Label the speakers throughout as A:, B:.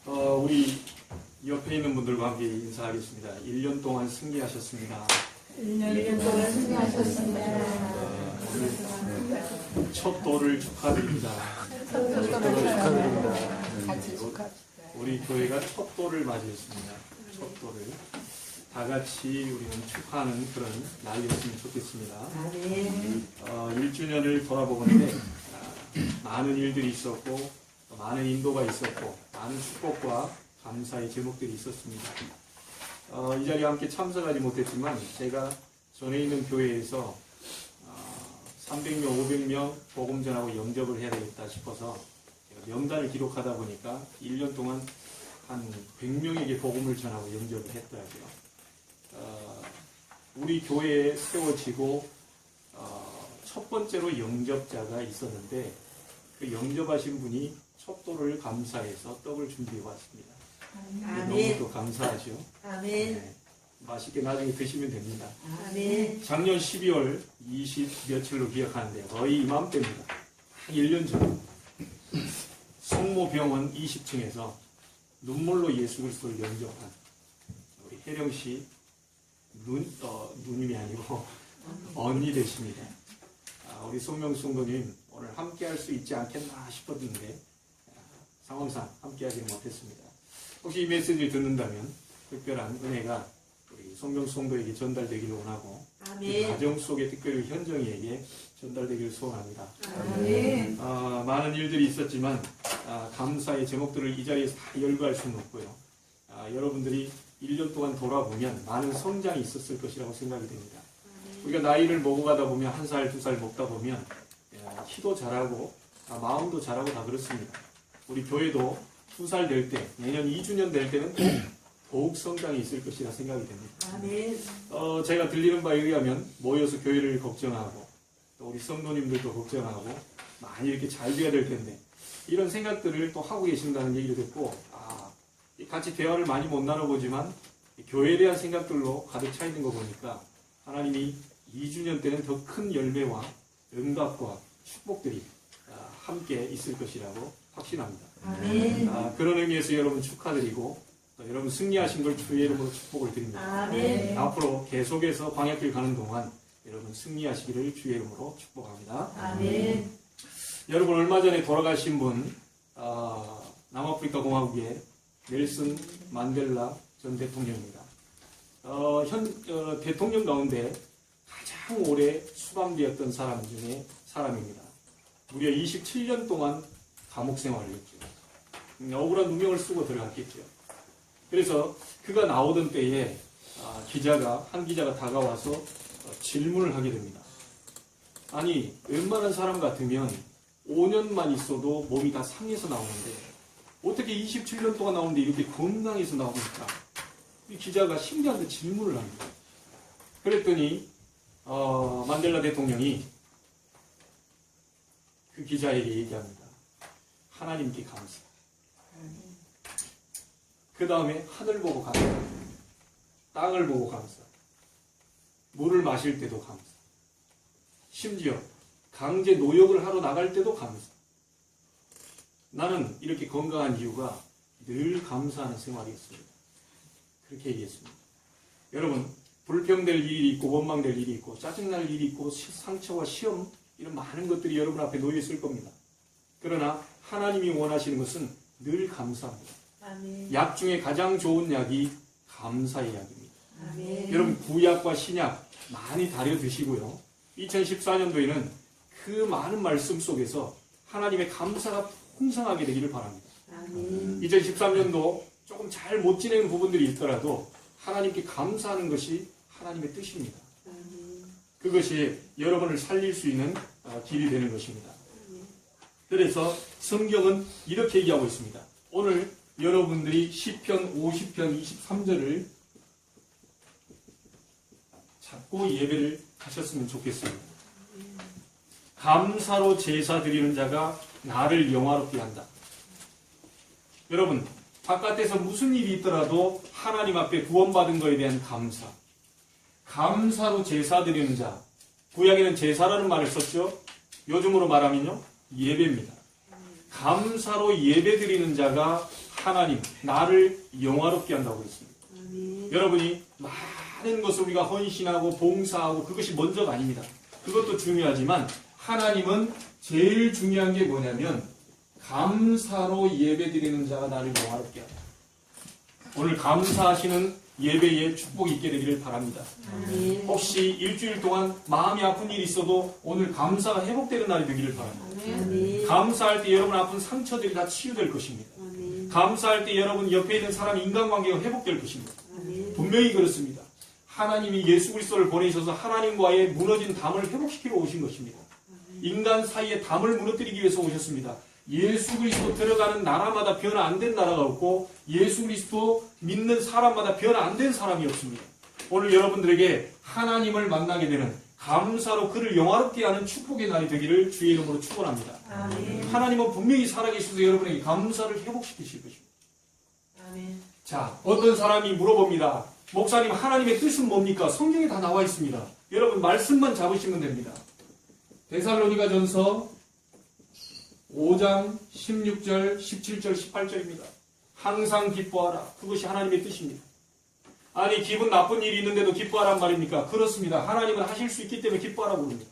A: 우리 옆에 있는 분들과 함께 인사하겠습니다. 1년 동안 승리하셨습니다.
B: 1년 동안 승리하셨습니다.
A: 첫 돌을 축하드립니다.
B: 같이 축하합니다.
A: 우리 교회가 첫 돌을 맞이했습니다. 첫 돌을. 다 같이 우리는 축하하는 그런 날이었으면 좋겠습니다. 1주년을 돌아보건데 많은 일들이 있었고 많은 인도가 있었고 많은 축복과 감사의 제목들이 있었습니다. 이 자리에 함께 참석하지 못했지만 제가 전에 있는 교회에서 300명, 500명 복음 전하고 영접을 해야 되겠다 싶어서 제가 명단을 기록하다 보니까 1년 동안 한 100명에게 복음을 전하고 영접을 했더라고요. 우리 교회에 세워지고 첫 번째로 영접자가 있었는데 그 영접하신 분이 촛돌을 감사해서 떡을 준비해 왔습니다. 너무 또 감사하죠.
B: 아멘.
A: 네, 맛있게 나중에 드시면 됩니다.
B: 아멘.
A: 작년 12월 20 며칠로 기억하는데 거의 이맘때입니다. 1년 전 성모병원 20층에서 눈물로 예수 그리스도를 영접한 우리 혜령씨 누님이 아니고 언니 되십니다. 우리 송명송도님 오늘 함께 할 수 있지 않겠나 싶었는데 상황상 함께 하지는 못했습니다. 혹시 이 메시지를 듣는다면 특별한 은혜가 우리 송명송도에게 전달되기를 원하고 그 가정 속에 특별히 현정이에게 전달되기를 소원합니다. 많은 일들이 있었지만 감사의 제목들을 이 자리에서 다 열거할 수는 없고요. 여러분들이 1년 동안 돌아보면 많은 성장이 있었을 것이라고 생각이 됩니다. 우리가 나이를 먹어가다 보면 1살, 2살 먹다 보면 키도 자라고 마음도 자라고 다 그렇습니다. 우리 교회도 2살 될 때, 내년 2주년 될 때는 더욱 성장이 있을 것이라 생각이 됩니다. 제가 들리는 바에 의하면 모여서 교회를 걱정하고 또 우리 성도님들도 걱정하고 많이 이렇게 잘 돼야 될 텐데 이런 생각들을 또 하고 계신다는 얘기를 듣고 같이 대화를 많이 못 나눠보지만 교회에 대한 생각들로 가득 차 있는 거 보니까 하나님이 2주년 때는 더 큰 열매와 응답과 축복들이 함께 있을 것이라고 확신합니다. 그런 의미에서 여러분 축하드리고 또 여러분 승리하신 걸 주의 이름으로 축복을 드립니다. 앞으로 계속해서 광야길 가는 동안 여러분 승리하시기를 주의 이름으로 축복합니다. 여러분 얼마 전에 돌아가신 분 남아프리카 공화국의 넬슨 만델라 전 대통령입니다. 대통령 가운데 가장 오래 수감되었던 사람 중에 사람입니다. 무려 27년 동안 감옥 생활을 했죠. 억울한 누명을 쓰고 들어갔겠죠. 그래서 그가 나오던 때에 한 기자가 다가와서 질문을 하게 됩니다. 아니, 웬만한 사람 같으면 5년만 있어도 몸이 다 상해서 나오는데 어떻게 27년 동안 나오는데 이렇게 건강해서 나옵니까? 이 기자가 신기한데 질문을 합니다. 그랬더니 만델라 대통령이 그 기자에게 얘기합니다. 하나님께 감사. 그 다음에 하늘 보고 감사. 땅을 보고 감사. 물을 마실 때도 감사. 심지어 강제 노역을 하러 나갈 때도 감사. 나는 이렇게 건강한 이유가 늘 감사하는 생활이었습니다. 그렇게 얘기했습니다. 여러분, 불평될 일이 있고 원망될 일이 있고 짜증날 일이 있고 상처와 시험 이런 많은 것들이 여러분 앞에 놓여 있을 겁니다. 그러나 하나님이 원하시는 것은 늘 감사합니다. 약 중에 가장 좋은 약이 감사의 약입니다. 여러분 구약과 신약 많이 다려 드시고요. 2014년도에는 그 많은 말씀 속에서 하나님의 감사가 풍성하게 되기를 바랍니다. 2013년도 조금 잘 못 지내는 부분들이 있더라도 하나님께 감사하는 것이 하나님의 뜻입니다. 그것이 여러분을 살릴 수 있는 길이 되는 것입니다. 그래서 성경은 이렇게 얘기하고 있습니다. 오늘 여러분들이 시편 50편 23절을 잡고 예배를 하셨으면 좋겠습니다. 감사로 제사 드리는 자가 나를 영화롭게 한다. 여러분, 바깥에서 무슨 일이 있더라도 하나님 앞에 구원받은 것에 대한 감사. 감사로 제사 드리는 자. 구약에는 제사라는 말을 썼죠. 요즘으로 말하면요, 예배입니다. 감사로 예배 드리는 자가 하나님, 나를 영화롭게 한다고 그랬습니다. 여러분이 많은 것을 우리가 헌신하고 봉사하고 그것이 먼저가 아닙니다. 그것도 중요하지만 하나님은 제일 중요한 게 뭐냐면 감사로 예배드리는 자가 나를 영화롭게 한다. 오늘 감사하시는 예배에 축복이 있게 되기를 바랍니다. 혹시 일주일 동안 마음이 아픈 일이 있어도 오늘 감사가 회복되는 날이 되기를 바랍니다. 감사할 때 여러분 아픈 상처들이 다 치유될 것입니다. 감사할 때 여러분 옆에 있는 사람 인간관계가 회복될 것입니다. 분명히 그렇습니다. 하나님이 예수 그리스도를 보내셔서 하나님과의 무너진 담을 회복시키러 오신 것입니다. 인간 사이의 담을 무너뜨리기 위해서 오셨습니다. 예수 그리스도 들어가는 나라마다 변화 안 된 나라가 없고 예수 그리스도 믿는 사람마다 변화 안 된 사람이 없습니다. 오늘 여러분들에게 하나님을 만나게 되는 감사로 그를 영화롭게 하는 축복의 날이 되기를 주의 이름으로 축원합니다. 하나님은 분명히 살아계셔서 여러분에게 감사를 회복시키실 것입니다. 자, 어떤 사람이 물어봅니다. 목사님, 하나님의 뜻은 뭡니까? 성경에 다 나와 있습니다. 여러분 말씀만 잡으시면 됩니다. 데살로니가 전서 5장 16절, 17절, 18절입니다. 항상 기뻐하라. 그것이 하나님의 뜻입니다. 아니, 기분 나쁜 일이 있는데도 기뻐하란 말입니까? 그렇습니다. 하나님은 하실 수 있기 때문에 기뻐하라고 합니다.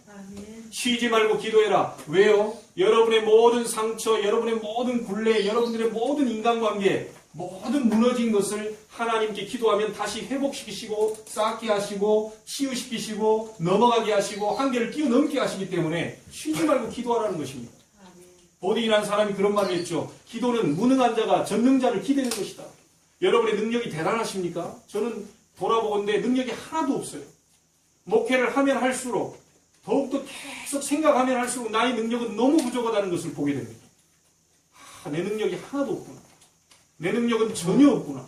A: 쉬지 말고 기도해라. 왜요? 여러분의 모든 상처, 여러분의 모든 굴레, 여러분들의 모든 인간관계, 모든 무너진 것을 하나님께 기도하면 다시 회복시키시고 쌓게 하시고 치유시키시고 넘어가게 하시고 한계를 뛰어넘게 하시기 때문에 쉬지 말고 기도하라는 것입니다. 보디이라는 사람이 그런 말을 했죠. 기도는 무능한 자가 전능자를 기대는 것이다. 여러분의 능력이 대단하십니까? 저는 돌아보건대 능력이 하나도 없어요. 목회를 하면 할수록 더욱더 계속 생각하면 할수록 나의 능력은 너무 부족하다는 것을 보게 됩니다. 내 능력이 하나도 없구나. 내 능력은 전혀 없구나.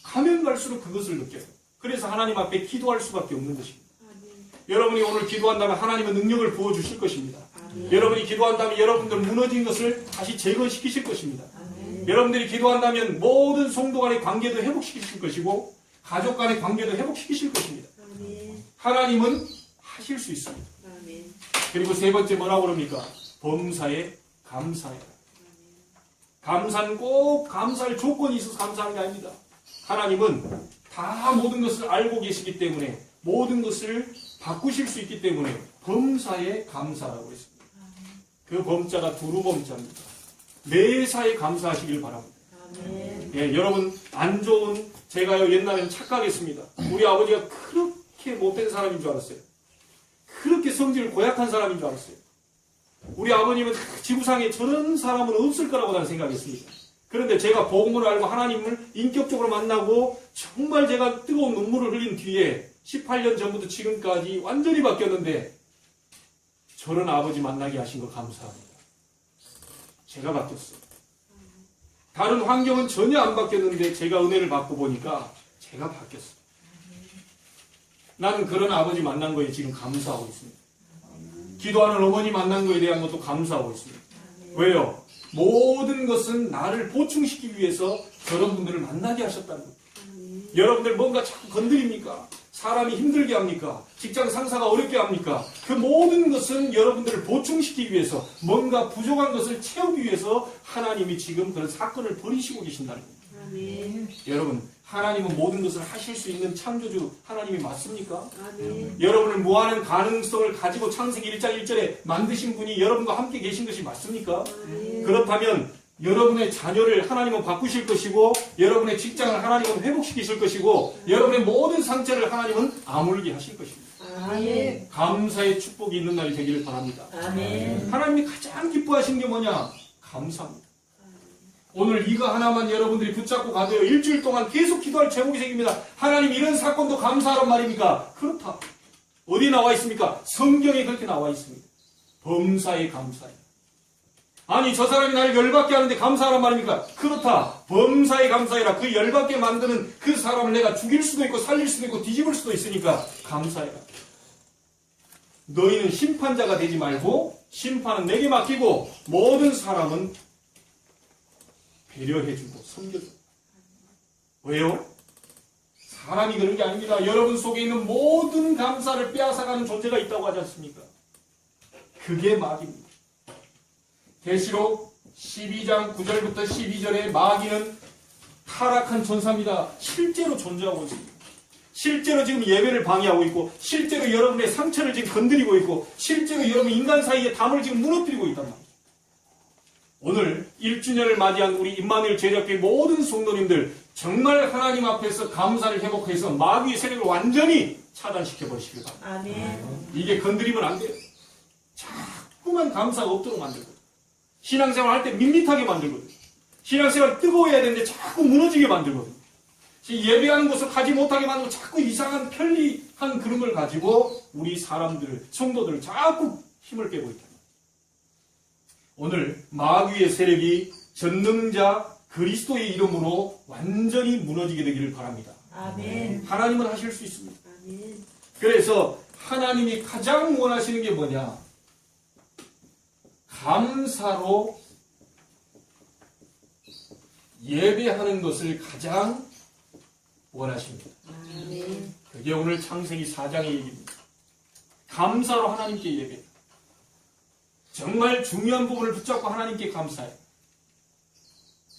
A: 가면 갈수록 그것을 느껴요. 그래서 하나님 앞에 기도할 수밖에 없는 것입니다. 여러분이 오늘 기도한다면 하나님은 능력을 부어주실 것입니다. 여러분이 기도한다면 여러분들 무너진 것을 다시 재건시키실 것입니다. 여러분들이 기도한다면 모든 성도 간의 관계도 회복시키실 것이고 가족 간의 관계도 회복시키실 것입니다. 하나님은 하실 수 있습니다. 그리고 세 번째 뭐라고 그럽니까? 범사에 감사해라. 감사는 꼭 감사할 조건이 있어서 감사하는 게 아닙니다. 하나님은 다 모든 것을 알고 계시기 때문에 모든 것을 바꾸실 수 있기 때문에 범사에 감사라고 했습니다. 그 범자가 두루범자입니다. 매사에 감사하시길 바랍니다. 예, 여러분 안 좋은 제가요 옛날에는 착각했습니다. 우리 아버지가 그렇게 못된 사람인 줄 알았어요. 그렇게 성질을 고약한 사람인 줄 알았어요. 우리 아버님은 지구상에 저런 사람은 없을 거라고 나는 생각했습니다. 그런데 제가 복음을 알고 하나님을 인격적으로 만나고 정말 제가 뜨거운 눈물을 흘린 뒤에 18년 전부터 지금까지 완전히 바뀌었는데 저런 아버지 만나게 하신 거 감사합니다. 제가 바뀌었어요. 다른 환경은 전혀 안 바뀌었는데 제가 은혜를 받고 보니까 제가 바뀌었어요. 나는 그런 아버지 만난 거에 지금 감사하고 있습니다. 기도하는 어머니 만난 거에 대한 것도 감사하고 있습니다. 왜요? 모든 것은 나를 보충시키기 위해서 저런 분들을 만나게 하셨다는 거예요. 여러분들 뭔가 자꾸 건드립니까? 사람이 힘들게 합니까? 직장 상사가 어렵게 합니까? 그 모든 것은 여러분들을 보충시키기 위해서 뭔가 부족한 것을 채우기 위해서 하나님이 지금 그런 사건을 벌이시고 계신다는 겁니다. 여러분, 하나님은 모든 것을 하실 수 있는 창조주 하나님이 맞습니까? 여러분을 무한한 가능성을 가지고 창세기 1장 1절에 만드신 분이 여러분과 함께 계신 것이 맞습니까? 그렇다면 여러분의 자녀를 하나님은 바꾸실 것이고 여러분의 직장을 하나님은 회복시키실 것이고 여러분의 모든 상처를 하나님은 아물게 하실 것입니다. 감사의 축복이 있는 날이 되기를 바랍니다. 하나님이 가장 기뻐하시는 게 뭐냐? 감사합니다. 오늘 이거 하나만 여러분들이 붙잡고 가도요. 일주일 동안 계속 기도할 제목이 생깁니다. 하나님 이런 사건도 감사하란 말입니까? 그렇다. 어디 나와 있습니까? 성경에 그렇게 나와 있습니다. 범사에 감사해. 아니 저 사람이 나를 열받게 하는데 감사하란 말입니까? 그렇다. 범사에 감사해라. 그 열받게 만드는 그 사람을 내가 죽일 수도 있고 살릴 수도 있고 뒤집을 수도 있으니까 감사해라. 너희는 심판자가 되지 말고 심판은 내게 맡기고 모든 사람은 배려해주고 섬겨줘. 왜요? 사람이 그런 게 아닙니다. 여러분 속에 있는 모든 감사를 빼앗아가는 존재가 있다고 하지 않습니까? 그게 마귀입니다. 계시록 12장 9절부터 12절에 마귀는 타락한 천사입니다. 실제로 존재하고 있습니다. 실제로 지금 예배를 방해하고 있고, 실제로 여러분의 상처를 지금 건드리고 있고, 실제로 여러분 인간 사이의 담을 지금 무너뜨리고 있단 말이에요. 오늘 1주년을 맞이한 우리 임마누엘 제작교회 모든 성도님들 정말 하나님 앞에서 감사를 회복해서 마귀의 세력을 완전히 차단시켜 버리시길 바랍니다.
B: 아멘.
A: 이게 건드리면 안 돼요. 자꾸만 감사가 없도록 만들고, 신앙생활 할 때 밋밋하게 만들거든요. 신앙생활 뜨거워야 되는데 자꾸 무너지게 만들거든요. 예배하는 곳을 가지 못하게 만들고 자꾸 이상한 편리한 그런 걸 가지고 우리 사람들을, 성도들을 자꾸 힘을 빼고 있다. 오늘 마귀의 세력이 전능자 그리스도의 이름으로 완전히 무너지게 되기를 바랍니다.
B: 아멘.
A: 하나님은 하실 수 있습니다.
B: 아멘.
A: 그래서 하나님이 가장 원하시는 게 뭐냐? 감사로 예배하는 것을 가장 원하십니다.
B: 아멘.
A: 그게 오늘 창세기 4장의 얘기입니다. 감사로 하나님께 예배. 정말 중요한 부분을 붙잡고 하나님께 감사해요.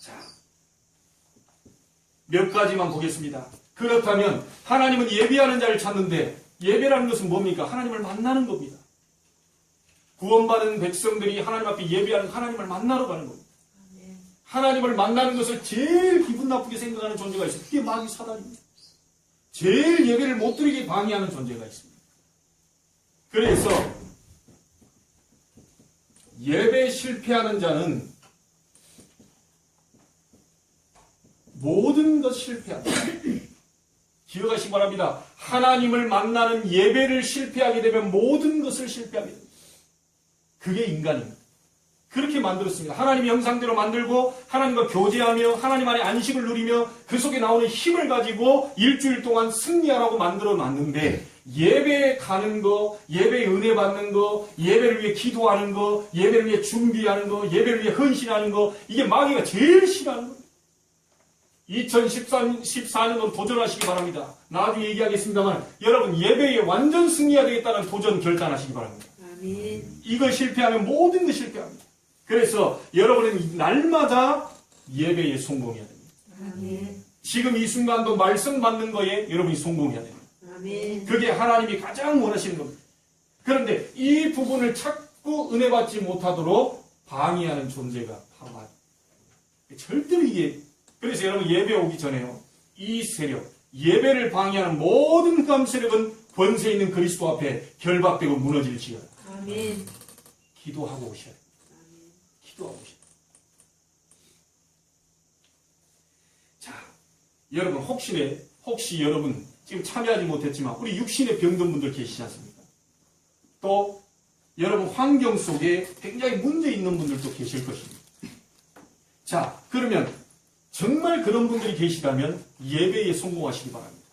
A: 자, 몇 가지만 보겠습니다. 그렇다면 하나님은 예배하는 자를 찾는데, 예배라는 것은 뭡니까? 하나님을 만나는 겁니다. 구원받은 백성들이 하나님 앞에 예배하는, 하나님을 만나러 가는 겁니다.
B: 아멘.
A: 하나님을 만나는 것을 제일 기분 나쁘게 생각하는 존재가 있어요. 그게 마귀 사단입니다. 제일 예배를 못 드리게 방해하는 존재가 있습니다. 그래서 예배 실패하는 자는 모든 것 실패한다. 기억하시기 바랍니다. 하나님을 만나는 예배를 실패하게 되면 모든 것을 실패하게 됩니다. 그게 인간입니다. 그렇게 만들었습니다. 하나님의 형상대로 만들고 하나님과 교제하며 하나님 안에 안식을 누리며 그 속에 나오는 힘을 가지고 일주일 동안 승리하라고 만들어 놨는데, 예배에 가는 거, 예배에 은혜 받는 거, 예배를 위해 기도하는 거, 예배를 위해 준비하는 거, 예배를 위해 헌신하는 거, 이게 마귀가 제일 싫어하는 거예요. 2014년으로 도전하시기 바랍니다. 나중에 얘기하겠습니다만 여러분 예배에 완전 승리해야 되겠다는 도전 결단하시기 바랍니다.
B: 아멘.
A: 이걸 실패하면 모든 것 실패합니다. 그래서 여러분은 날마다 예배에 성공해야 됩니다.
B: 아멘.
A: 지금 이 순간도 말씀 받는 거에 여러분이 성공해야 됩니다.
B: 아멘.
A: 그게 하나님이 가장 원하시는 겁니다. 그런데 이 부분을 자꾸 은혜 받지 못하도록 방해하는 존재가 바로 마귀. 절대로 이게, 그래서 여러분 예배 오기 전에요, 이 세력, 예배를 방해하는 모든 흑암 세력은 권세 있는 그리스도 앞에 결박되고 무너질지어다.
B: 아멘.
A: 기도하고 오셔야 됩니다. 기도하고 오셔야 됩니다. 자, 여러분 혹시 여러분 지금 참여하지 못했지만 우리 육신에 병든 분들 계시지 않습니까? 또 여러분 환경 속에 굉장히 문제 있는 분들도 계실 것입니다. 자, 그러면 정말 그런 분들이 계시다면 예배에 성공하시기 바랍니다.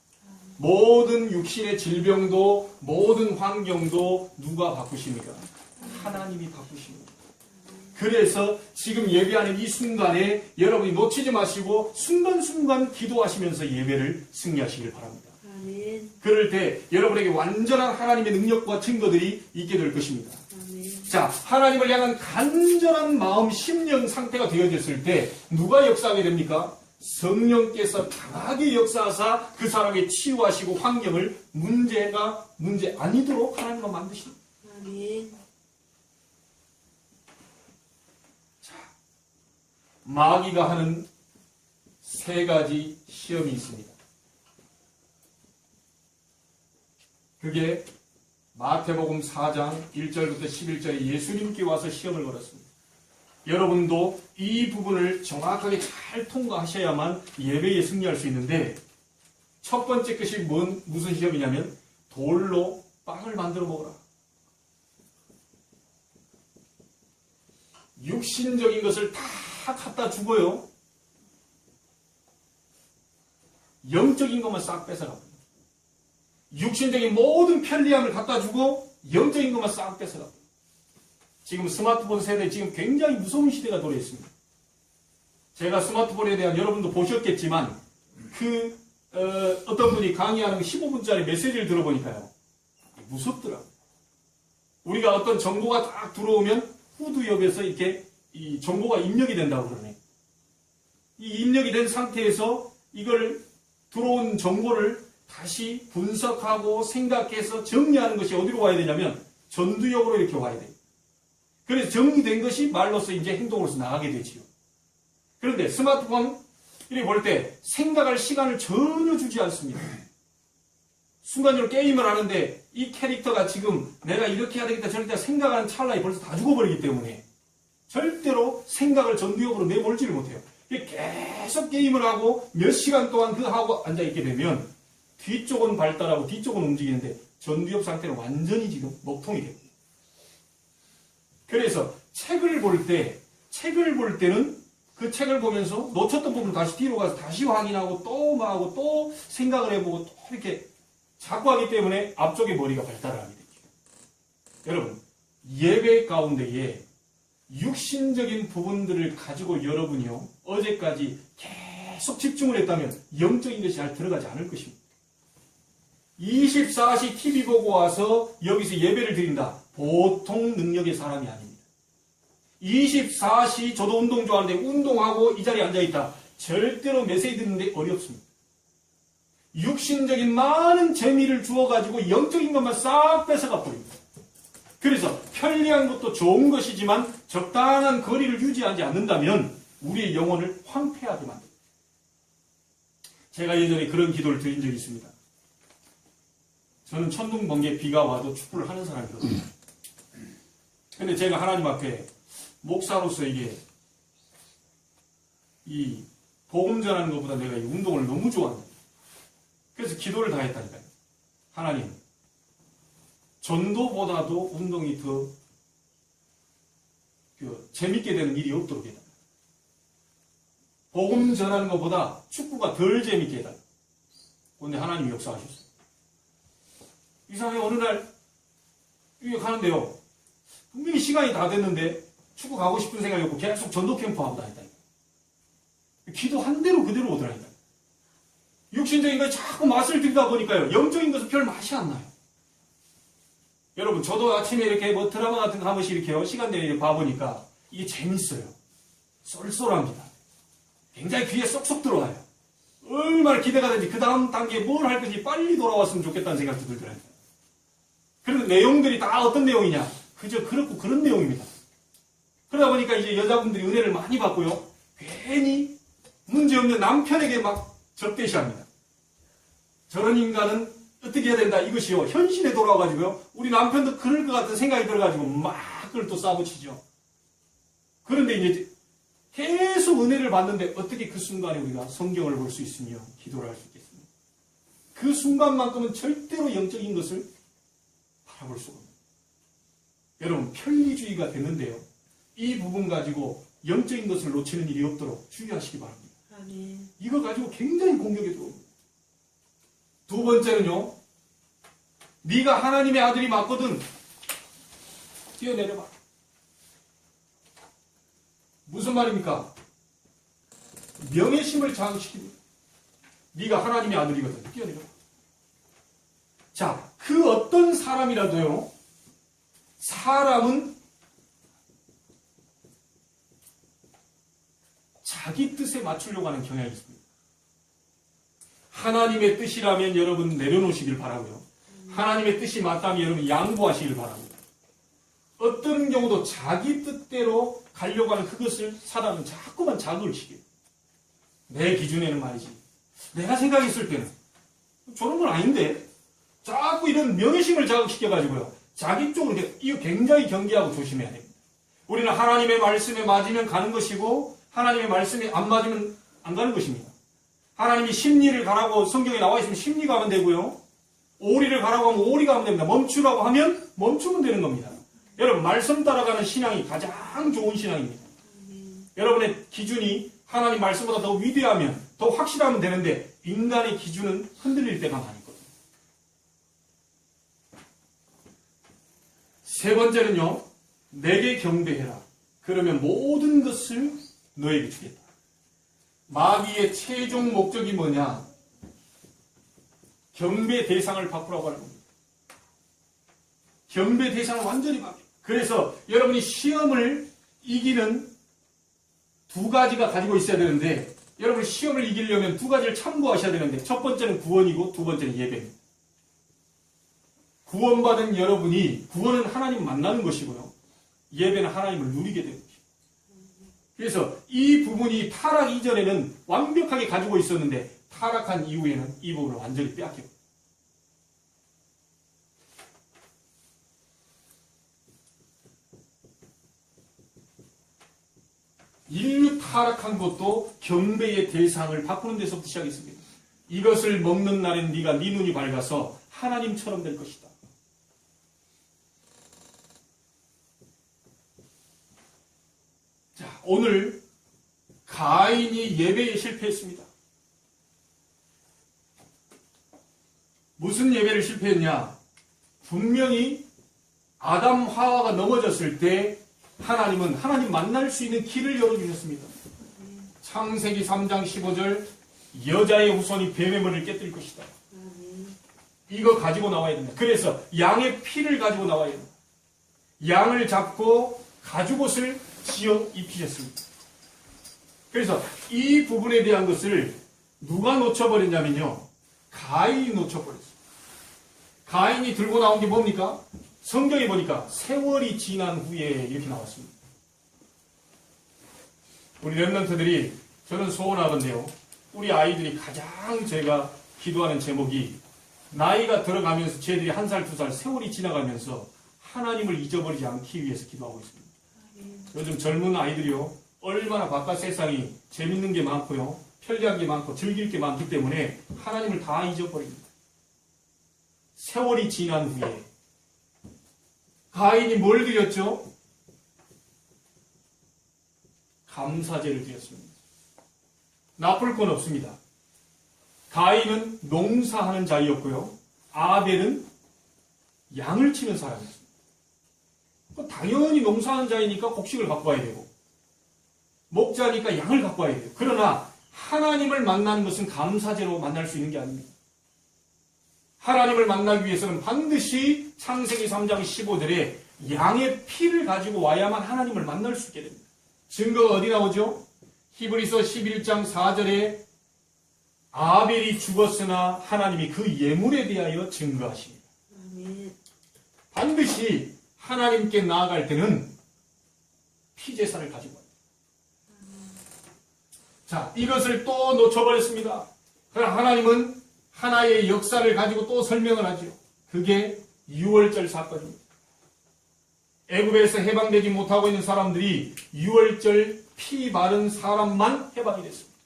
A: 모든 육신의 질병도 모든 환경도 누가 바꾸십니까? 하나님이 바꾸십니다. 그래서 지금 예배하는 이 순간에 여러분이 놓치지 마시고 순간순간 기도하시면서 예배를 승리하시길 바랍니다.
B: 아멘.
A: 그럴 때 여러분에게 완전한 하나님의 능력과 증거들이 있게 될 것입니다.
B: 아멘.
A: 자, 하나님을 향한 간절한 마음, 심령 상태가 되어졌을 때 누가 역사하게 됩니까? 성령께서 강하게 역사하사 그 사람의 치유하시고 환경을 문제 아니도록 하나님과 만드십니다.
B: 아멘.
A: 자, 마귀가 하는 세 가지 시험이 있습니다. 그게 마태복음 4장 1절부터 11절에 예수님께 와서 시험을 걸었습니다. 여러분도 이 부분을 정확하게 잘 통과하셔야만 예배에 승리할 수 있는데, 첫 번째 것이 무슨 시험이냐면 돌로 빵을 만들어 먹어라. 육신적인 것을 다 갖다 주고요, 영적인 것만 싹 뺏어갑니다. 육신적인 모든 편리함을 갖다 주고 영적인 것만 싹 뺏어갑니다. 지금 스마트폰 세대, 지금 굉장히 무서운 시대가 도래했습니다. 제가 스마트폰에 대한, 여러분도 보셨겠지만 어떤 분이 강의하는 15분짜리 메시지를 들어보니까요, 무섭더라고요. 우리가 어떤 정보가 딱 들어오면 후드 옆에서 이렇게 이 정보가 입력이 된다고 그러네. 이 입력이 된 상태에서 이걸 들어온 정보를 다시 분석하고 생각해서 정리하는 것이 어디로 와야 되냐면 전두역으로 이렇게 와야 돼요. 그래서 정리된 것이 말로서 이제 행동으로서 나가게 되지요. 그런데 스마트폰 이렇게 볼 때 생각할 시간을 전혀 주지 않습니다. 순간적으로 게임을 하는데 이 캐릭터가 지금 내가 이렇게 해야 되겠다 저렇게 해야 생각하는 찰나에 벌써 다 죽어버리기 때문에 절대로 생각을 전두역으로 내몰지를 못해요. 계속 게임을 하고 몇 시간 동안 그 하고 앉아있게 되면 뒤쪽은 발달하고 뒤쪽은 움직이는데 전두엽 상태는 완전히 지금 먹통이 됩니다. 그래서 책을 볼 때는 그 책을 보면서 놓쳤던 부분을 다시 뒤로 가서 다시 확인하고 또 하고 또 생각을 해보고 또 이렇게 자꾸 하기 때문에 앞쪽의 머리가 발달을 하게 되죠. 여러분, 예배 가운데에 육신적인 부분들을 가지고 여러분이요, 어제까지 계속 집중을 했다면 영적인 것이 잘 들어가지 않을 것입니다. 24시 TV 보고 와서 여기서 예배를 드린다. 보통 능력의 사람이 아닙니다. 24시 저도 운동 좋아하는데 운동하고 이 자리에 앉아있다. 절대로 메시지 듣는데 어렵습니다. 육신적인 많은 재미를 주어가지고 영적인 것만 싹 뺏어가 버립니다. 그래서 편리한 것도 좋은 것이지만 적당한 거리를 유지하지 않는다면 우리의 영혼을 황폐하게 만듭니다. 제가 예전에 그런 기도를 드린 적이 있습니다. 저는 천둥, 번개, 비가 와도 축구를 하는 사람이거든요. 근데 제가 하나님 앞에 목사로서 이 복음 전하는 것보다 내가 이 운동을 너무 좋아한다. 그래서 기도를 다 했다니까요. 하나님, 전도보다도 운동이 더 재밌게 되는 일이 없도록 해달라. 복음 전하는 것보다 축구가 덜 재밌게 해달라. 그런데 하나님이 역사하셨어요. 이상하게 어느 날 이게 가는데요. 분명히 시간이 다 됐는데 축구 가고 싶은 생각이 없고 계속 전도 캠프 하고 다녔다니까. 기도 한 대로 그대로 오더라니까. 육신적인 것에 자꾸 맛을 들이다 보니까요. 영적인 것은 별 맛이 안 나요. 여러분, 저도 아침에 이렇게 뭐 드라마 같은 거 한 번씩 이렇게 시간 내에 봐보니까 이게 재밌어요. 쏠쏠합니다. 굉장히 귀에 쏙쏙 들어와요. 얼마나 기대가 되는지 그 다음 단계에 뭘 할 건지 빨리 돌아왔으면 좋겠다는 생각도 들더라고요. 그런데 내용들이 다 어떤 내용이냐? 그저 그렇고 그런 내용입니다. 그러다 보니까 이제 여자분들이 은혜를 많이 받고요. 괜히 문제없는 남편에게 막 적대시합니다. 저런 인간은 어떻게 해야 된다 이것이요. 현실에 돌아와가지고요. 우리 남편도 그럴 것 같은 생각이 들어가지고 막 그걸 또 싸붙이죠. 그런데 이제 계속 은혜를 받는데 어떻게 그 순간에 우리가 성경을 볼 수 있으며 기도를 할 수 있겠습니까? 그 순간만큼은 절대로 영적인 것을 바라볼 수가 없습니다. 여러분, 편리주의가 되는데요. 이 부분 가지고 영적인 것을 놓치는 일이 없도록 주의하시기 바랍니다.
B: 아멘.
A: 이거 가지고 굉장히 공격에 들어옵니다. 두 번째는요. 네가 하나님의 아들이 맞거든. 뛰어내려봐. 무슨 말입니까? 명예심을 자극시킵니다. 네가 하나님의 아들이거든. 뛰어내려봐. 자, 그 어떤 사람이라도요. 사람은 자기 뜻에 맞추려고 하는 경향이 있습니다. 하나님의 뜻이라면 여러분 내려놓으시길 바라고요. 하나님의 뜻이 맞다면 여러분 양보하시길 바랍니다. 어떤 경우도 자기 뜻대로 가려고 하는 그것을 사람은 자꾸만 자극을 시켜요. 내 기준에는 말이지. 내가 생각했을 때는 저런 건 아닌데 자꾸 이런 명예심을 자극시켜가지고요. 자기 쪽으로 이거 굉장히 경계하고 조심해야 됩니다. 우리는 하나님의 말씀에 맞으면 가는 것이고 하나님의 말씀에 안 맞으면 안 가는 것입니다. 하나님이 심리를 가라고 성경에 나와 있으면 심리 가면 되고요. 오리를 가라고 하면 오리 가면 됩니다. 멈추라고 하면 멈추면 되는 겁니다. 여러분, 말씀 따라가는 신앙이 가장 좋은 신앙입니다. 여러분의 기준이 하나님 말씀보다 더 위대하면, 더 확실하면 되는데 인간의 기준은 흔들릴 때가 많이 있거든요. 세 번째는요. 내게 경배해라. 그러면 모든 것을 너에게 주겠다. 마귀의 최종 목적이 뭐냐? 경배 대상을 바꾸라고 하는 겁니다. 경배 대상을 완전히 바뀌어요. 그래서 여러분이 시험을 이기는 두 가지가 가지고 있어야 되는데 여러분 시험을 이기려면 두 가지를 참고하셔야 되는데 첫 번째는 구원이고 두 번째는 예배입니다. 구원받은 여러분이 구원은 하나님 만나는 것이고요. 예배는 하나님을 누리게 되는 것입니다. 그래서 이 부분이 타락 이전에는 완벽하게 가지고 있었는데 타락한 이후에는 이 부분을 완전히 빼앗겨요. 인류 타락한 것도 경배의 대상을 바꾸는 데서부터 시작했습니다. 이것을 먹는 날엔 네가 네 눈이 밝아서 하나님처럼 될 것이다. 자, 오늘 가인이 예배에 실패했습니다. 무슨 예배를 실패했냐? 분명히 아담 하와가 넘어졌을 때 하나님은 하나님 만날 수 있는 길을 열어주셨습니다. 창세기 3장 15절 여자의 후손이 뱀의 머리를 깨뜨릴 것이다. 이거 가지고 나와야 된다. 그래서 양의 피를 가지고 나와야 된다. 양을 잡고 가죽옷을 지어 입히셨습니다. 그래서 이 부분에 대한 것을 누가 놓쳐버렸냐면요. 가인이 놓쳐버렸어요. 가인이 들고 나온 게 뭡니까? 성경에 보니까 세월이 지난 후에 이렇게 나왔습니다. 우리 렘넌트들이 저는 소원하건대요. 우리 아이들이 가장 제가 기도하는 제목이 나이가 들어가면서 쟤들이 1살, 2살 세월이 지나가면서 하나님을 잊어버리지 않기 위해서 기도하고 있습니다. 요즘 젊은 아이들이요. 얼마나 바깥 세상이 재밌는 게 많고요. 편리한 게 많고 즐길 게 많기 때문에 하나님을 다 잊어버립니다. 세월이 지난 후에 가인이 뭘 드렸죠? 감사제를 드렸습니다. 나쁠 건 없습니다. 가인은 농사하는 자였고요. 아벨은 양을 치는 사람이었습니다. 당연히 농사하는 자이니까 곡식을 갖고 와야 되고 목자니까 양을 갖고 와야 돼요. 그러나 하나님을 만나는 것은 감사제로 만날 수 있는 게 아닙니다. 하나님을 만나기 위해서는 반드시 창세기 3장 15절에 양의 피를 가지고 와야만 하나님을 만날 수 있게 됩니다. 증거가 어디 나오죠? 히브리서 11장 4절에 아벨이 죽었으나 하나님이 그 예물에 대하여 증거하십니다. 반드시 하나님께 나아갈 때는 피제사를 가지고 와요. 자, 이것을 또 놓쳐버렸습니다. 그러나 하나님은 하나의 역사를 가지고 또 설명을 하죠. 그게 유월절 사건입니다. 애굽에서 해방되지 못하고 있는 사람들이 유월절 피 바른 사람만 해방이 됐습니다.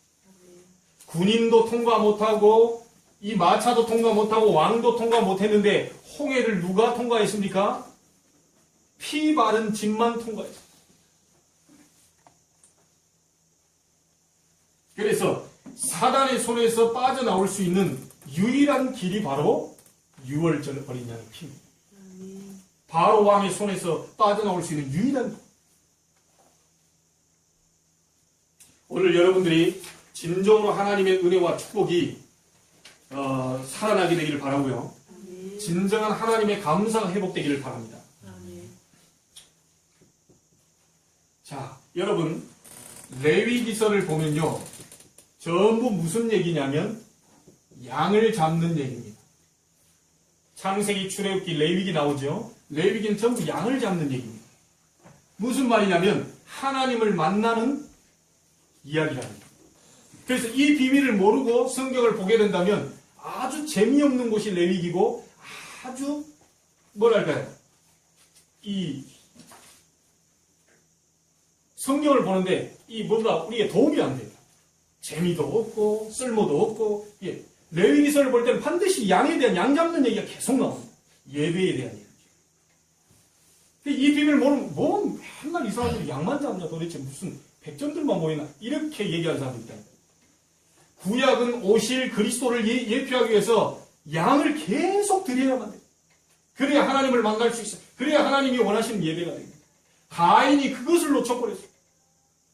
A: 군인도 통과 못하고 이 마차도 통과 못하고 왕도 통과 못했는데 홍해를 누가 통과했습니까? 피 바른 집만 통과했습니다. 그래서 사단의 손에서 빠져나올 수 있는 유일한 길이 바로 유월절 어린 양의 피입니다. 바로 왕의 손에서 빠져나올 수 있는 유일한 길. 오늘 여러분들이 진정으로 하나님의 은혜와 축복이 살아나게 되기를 바라고요. 진정한 하나님의 감사가 회복되기를 바랍니다. 자, 여러분 레위기서를 보면요. 전부 무슨 얘기냐면 양을 잡는 얘기입니다. 창세기, 출애굽기, 레위기 나오죠. 레위기는 전부 양을 잡는 얘기입니다. 무슨 말이냐면 하나님을 만나는 이야기랍니다. 그래서 이 비밀을 모르고 성경을 보게 된다면 아주 재미없는 곳이 레위기고 아주 뭐랄까요? 이 성경을 보는데 이 뭔가 우리에게 도움이 안 돼요. 재미도 없고 쓸모도 없고. 예. 레위기서를 볼 때는 반드시 양에 대한 양 잡는 얘기가 계속 나옵니다. 예배에 대한 얘기. 이 비밀을 모르면 뭐 맨날 이 사람들이 양만 잡냐 도대체 무슨 백점들만 모이나 이렇게 얘기하는 사람들이 있다. 구약은 오실 그리스도를 예표하기 위해서 양을 계속 드려야만 돼요. 그래야 하나님을 만날 수 있어요. 그래야 하나님이 원하시는 예배가 됩니다. 가인이 그것을 놓쳐버렸어요.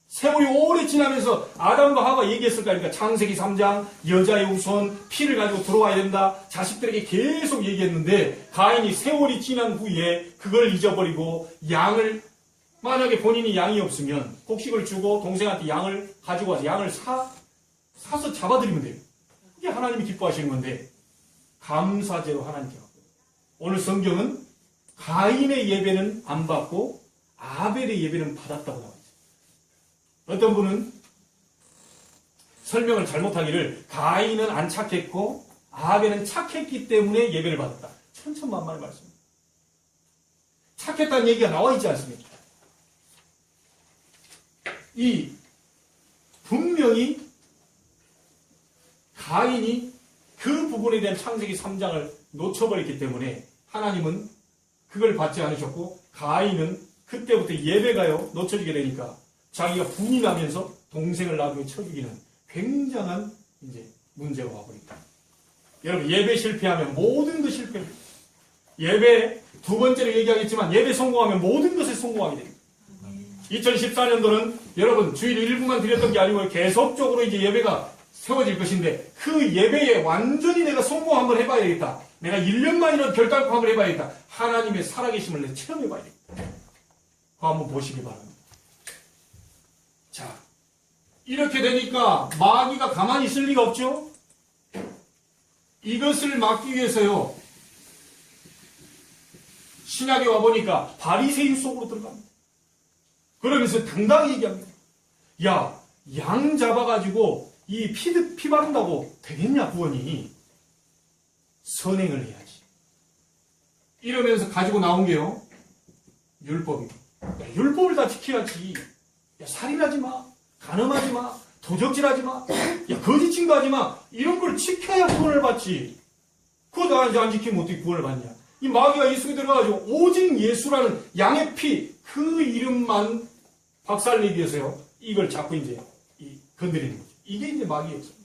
A: 세월이 오래 지나면서 아담과 하와가 얘기했을 거 아닙니까? 창세기 3장 여자의 후손 피를 가지고 들어와야 된다. 자식들에게 계속 얘기했는데 가인이 세월이 지난 후에 그걸 잊어버리고 양을 만약에 본인이 양이 없으면 곡식을 주고 동생한테 양을 가지고 와서 양을 사서 잡아드리면 돼요. 이게 하나님이 기뻐하시는 건데 감사제로 하나님께 갖고 오늘 성경은 가인의 예배는 안 받고 아벨의 예배는 받았다고 나와 있어요. 어떤 분은 설명을 잘못하기를 가인은 안 착했고 아벨은 착했기 때문에 예배를 받았다. 천천만만의 말씀입니다. 착했다는 얘기가 나와 있지 않습니까? 이 분명히 가인이 그 부분에 대한 창세기 3장을 놓쳐버렸기 때문에 하나님은 그걸 받지 않으셨고 가인은 그때부터 예배가요 놓쳐지게 되니까 자기가 분이 나면서 동생을 나중에 쳐죽이는 굉장한 이제 문제가 와버립니다. 여러분 예배 실패하면 모든 것 실패합니다. 예배 두 번째로 얘기하겠지만 예배 성공하면 모든 것에 성공하게 됩니다. 2014년도는 여러분 주일 일부만 드렸던 게 아니고 계속적으로 이제 예배가 세워질 것인데 그 예배에 완전히 내가 성공 한번 해봐야 되겠다. 내가 1년만이라도 결단코 한번 해봐야겠다. 하나님의 살아계심을 내가 체험해봐야 되겠다. 그거 한번 보시기 바랍니다. 자, 이렇게 되니까 마귀가 가만히 있을 리가 없죠? 이것을 막기 위해서요. 신약에 와보니까 바리새인 속으로 들어갑니다. 그러면서 당당히 얘기합니다. 야, 양 잡아가지고 이 피 바른다고 되겠냐 구원이. 선행을 해야지. 이러면서 가지고 나온 게요. 율법입니다. 야, 율법을 다 지켜야지. 야, 살인하지 마. 간음하지 마. 도적질하지 마. 야, 거짓 증거하지 마. 이런 걸 지켜야 구원을 받지. 그거 다 안 지키면 어떻게 구원을 받냐. 이 마귀가 예수에 들어가가지고 오직 예수라는 양의 피, 그 이름만 박살내기 위해서요. 이걸 자꾸 이제 건드리는 거죠. 이게 이제 마귀의 역사입니다.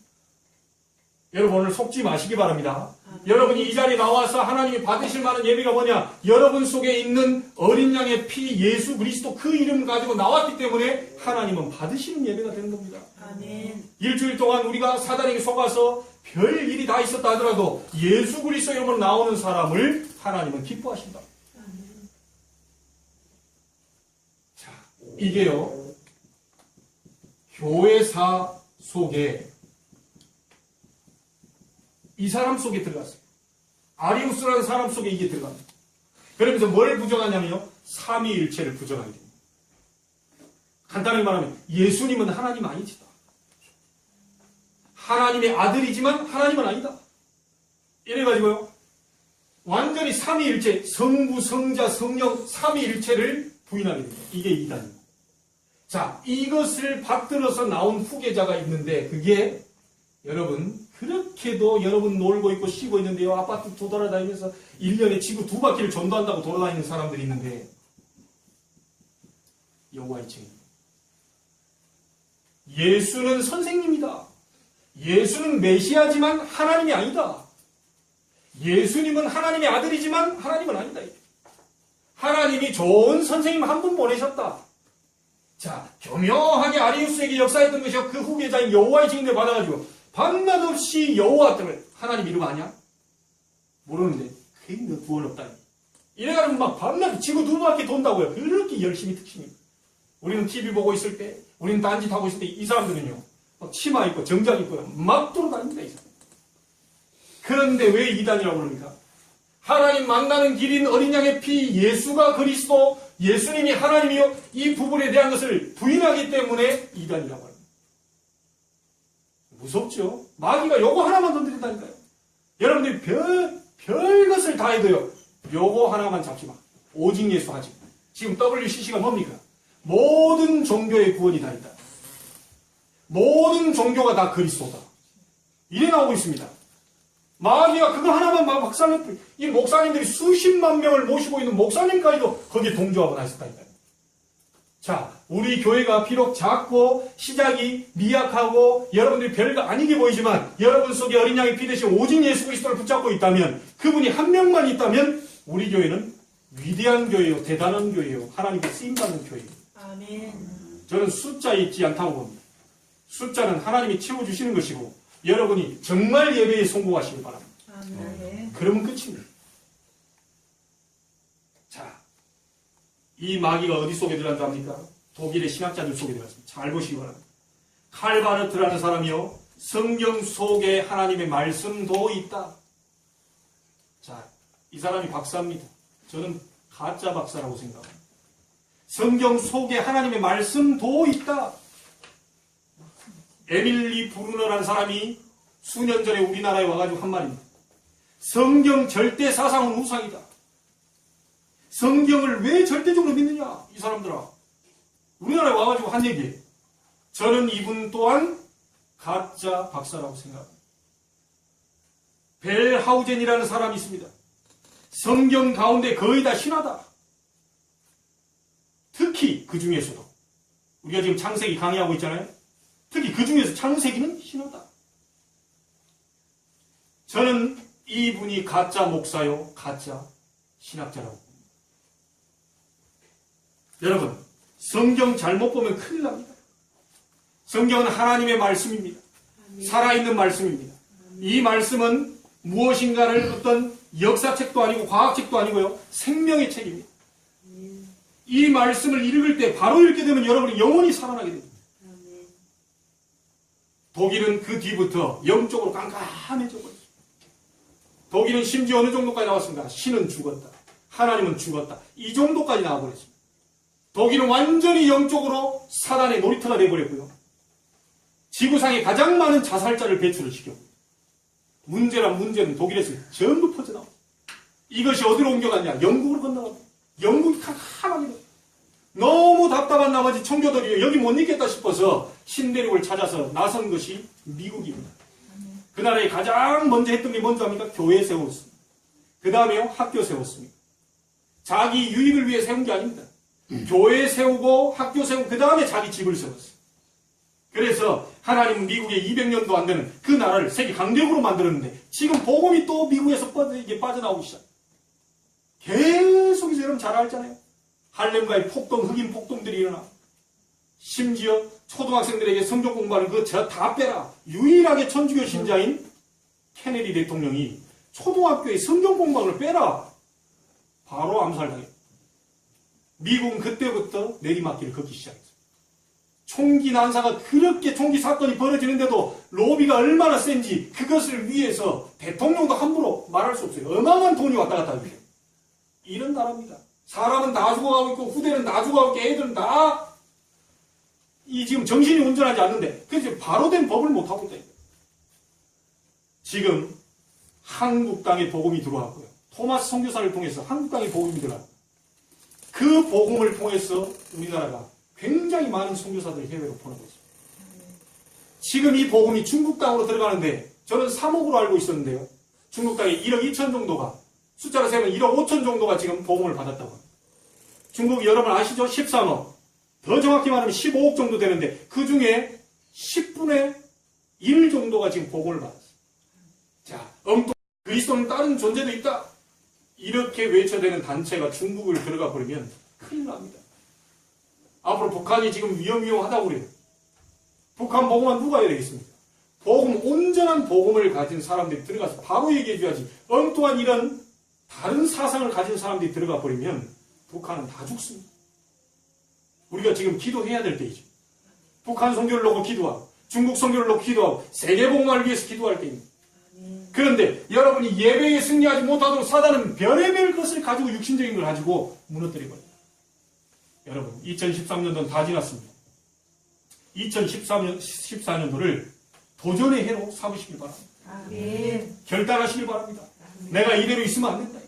A: 여러분 오늘 속지 마시기 바랍니다. 여러분이 이 자리에 나와서 하나님이 받으실 만한 예배가 뭐냐? 여러분 속에 있는 어린 양의 피 예수 그리스도 그 이름 가지고 나왔기 때문에 하나님은 받으시는 예배가 되는 겁니다.
B: 아멘.
A: 일주일 동안 우리가 사단에게 속아서 별 일이 다 있었다 하더라도 예수 그리스도 이름으로 나오는 사람을 하나님은 기뻐하신다.
B: 아멘.
A: 자, 이게요. 교회사 속에 이 사람 속에 들어갔어요. 아리우스라는 사람 속에 이게 들어갑니다. 그러면서 뭘 부정하냐면요. 삼위일체를 부정하게 됩니다. 간단하게 말하면 예수님은 하나님 아니지다. 하나님의 아들이지만 하나님은 아니다. 이래가지고요. 완전히 삼위일체, 성부, 성자, 성령 삼위일체를 부인하게 됩니다. 이게 이단입니다. 자, 이것을 받들어서 나온 후계자가 있는데 그게 여러분 그렇게도 여러분 놀고 있고 쉬고 있는데요. 아파트 돌아다니면서 1년에 지구 2바퀴를 전도한다고 돌아다니는 사람들이 있는데 여호와의 증인입니다. 예수는 선생님이다. 예수는 메시아지만 하나님이 아니다. 예수님은 하나님의 아들이지만 하나님은 아니다. 하나님이 좋은 선생님 한 분 보내셨다. 자, 교묘하게 아리우스에게 역사했던 것이 그 후계자인 여호와의 증인을 받아가지고 밤낮 없이 여호와 때문에 하나님 이름 아냐? 모르는데 그게 너 구원 없다. 이래가지고 막 밤낮 지구 2바퀴 돈다고요. 그렇게 열심히 특신입니다. 우리는 TV 보고 있을 때, 우리는 딴짓 하고 있을 때 이 사람들은요. 막 치마 입고 정장 입고 막 돌아다닙니다. 이 사람. 그런데 왜 이단이라고 그럽니까? 하나님 만나는 길인 어린 양의 피 예수가 그리스도 예수님이 하나님이요. 이 부분에 대한 것을 부인하기 때문에 이단이라고 합니다. 무섭죠? 마귀가 요거 하나만 건드린다니까요. 여러분들이 별 것을 다 해도요. 요거 하나만 잡지 마. 오직 예수 하지 마. 지금 WCC가 뭡니까? 모든 종교의 구원이 다 있다. 모든 종교가 다 그리스도다. 이래 나오고 있습니다. 마귀가 그거 하나만 막 박살냈고 이 목사님들이 수십만 명을 모시고 있는 목사님까지도 거기에 동조하고 나있었다니까요. 자, 우리 교회가 비록 작고 시작이 미약하고 여러분들이 별거 아니게 보이지만 여러분 속에 어린 양의 피 대신 오직 예수 그리스도를 붙잡고 있다면 그분이 한 명만 있다면 우리 교회는 위대한 교회요, 대단한 교회요, 하나님께 쓰임받는 교회예요.
B: 아멘.
A: 저는 숫자에 있지 않다고 봅니다. 숫자는 하나님이 채워주시는 것이고 여러분이 정말 예배에 성공하시길 바랍니다.
B: 아멘.
A: 그러면 끝입니다. 자, 이 마귀가 어디 속에 들어간다 합니까? 독일의 신학자들 속에 들어갔습니다. 잘 보시기 바랍니다. 칼바르트라는 사람이요. 성경 속에 하나님의 말씀도 있다. 자, 이 사람이 박사입니다. 저는 가짜 박사라고 생각합니다. 성경 속에 하나님의 말씀도 있다. 에밀리 브루너라는 사람이 수년 전에 우리나라에 와가지고 한 말입니다. 성경 절대 사상은 우상이다. 성경을 왜 절대적으로 믿느냐? 이 사람들아. 우리나라에 와가지고 한 얘기예요. 저는 이분 또한 가짜 박사라고 생각합니다. 벨하우젠이라는 사람이 있습니다. 성경 가운데 거의 다 신하다. 특히 그 중에서도 우리가 지금 창세기 강의하고 있잖아요. 특히 그 중에서 창세기는 신하다. 저는 이분이 가짜 목사요, 가짜 신학자라고 봅니다. 여러분, 성경 잘못 보면 큰일 납니다. 성경은 하나님의 말씀입니다. 살아있는 말씀입니다. 이 말씀은 무엇인가를 어떤 역사책도 아니고 과학책도 아니고요. 생명의 책입니다. 이 말씀을 읽을 때 바로 읽게 되면 여러분이 영원히 살아나게 됩니다. 독일은 그 뒤부터 영적으로 깜깜해져 버렸습니다. 독일은 심지어 어느 정도까지 나왔습니까? 신은 죽었다. 하나님은 죽었다. 이 정도까지 나와버렸습니다. 독일은 완전히 영적으로 사단의 놀이터가 되어버렸고요. 지구상에 가장 많은 자살자를 배출을 시켰고 문제는 독일에서 전부 퍼져나옵니다. 이것이 어디로 옮겨갔냐? 영국으로 건너갑니다. 영국이 캄캄하게 됩니다. 너무 답답한 나머지 청교도들이 여기 못 있겠다 싶어서 신대륙을 찾아서 나선 것이 미국입니다. 그 나라에 가장 먼저 했던 게 뭔지 압니까? 교회 세웠습니다. 그 다음에요, 학교 세웠습니다. 자기 유익을 위해 세운 게 아닙니다. 교회 세우고 학교 세우고 그 다음에 자기 집을 세웠어요. 그래서 하나님은 미국에 200년도 안 되는 그 나라를 세계 강대국으로 만들었는데 지금 복음이 또 미국에서 빠져나오기 시작. 계속해서 여러분 잘 알잖아요. 할렘가의 폭동, 흑인 폭동들이 일어나. 심지어 초등학생들에게 성경 공부하는 그 저 다 빼라. 유일하게 천주교 신자인 케네디 대통령이 초등학교에 성경 공부를 빼라. 바로 암살당했다. 미국은 그때부터 내리막길을 걷기 시작했어요. 총기 난사가 그렇게 총기 사건이 벌어지는데도 로비가 얼마나 센지 그것을 위해서 대통령도 함부로 말할 수 없어요. 어마어마한 돈이 왔다 갔다 하게. 이런 나라입니다. 사람은 다 죽어가고 있고 후대는 다 죽어가고 있고 애들은 다 이 지금 정신이 온전하지 않는데 그래서 바로 된 법을 못하고 있다. 지금 한국 땅에 복음이 들어왔고요. 토마스 선교사를 통해서 한국 땅에 복음이 들어왔고 그 복음을 통해서 우리나라가 굉장히 많은 선교사들을 해외로 보내고 있습니다. 지금 이 복음이 중국 땅으로 들어가는데 저는 3억으로 알고 있었는데요. 중국 땅에 1억 2천 정도가 숫자로 세면 1억 5천 정도가 지금 복음을 받았다고 합니다. 중국이 여러분 아시죠? 13억. 더 정확히 말하면 15억 정도 되는데 그 중에 10분의 1 정도가 지금 복음을 받았어요. 자, 그리스도는 다른 존재도 있다. 이렇게 외쳐대는 단체가 중국을 들어가 버리면 큰일 납니다. 앞으로 북한이 지금 위험하다고 그래요. 북한 복음은 누가 해야 되겠습니까? 온전한 복음을 가진 사람들이 들어가서 바로 얘기해 줘야지. 엉뚱한 이런 다른 사상을 가진 사람들이 들어가 버리면 북한은 다 죽습니다. 우리가 지금 기도해야 될 때이죠. 북한 선교를 놓고 기도하고 중국 선교를 놓고 기도하고 세계 복음화를 위해서 기도할 때입니다. 그런데 여러분이 예배에 승리하지 못하도록 사단은 별의별 것을 가지고 육신적인 걸 가지고 무너뜨려버립니다. 여러분 2013년도는 다 지났습니다. 2014년도를 도전의 해로 삼으시길 바랍니다.
B: 아멘.
A: 결단하시길 바랍니다. 내가 이대로 있으면 안 된다.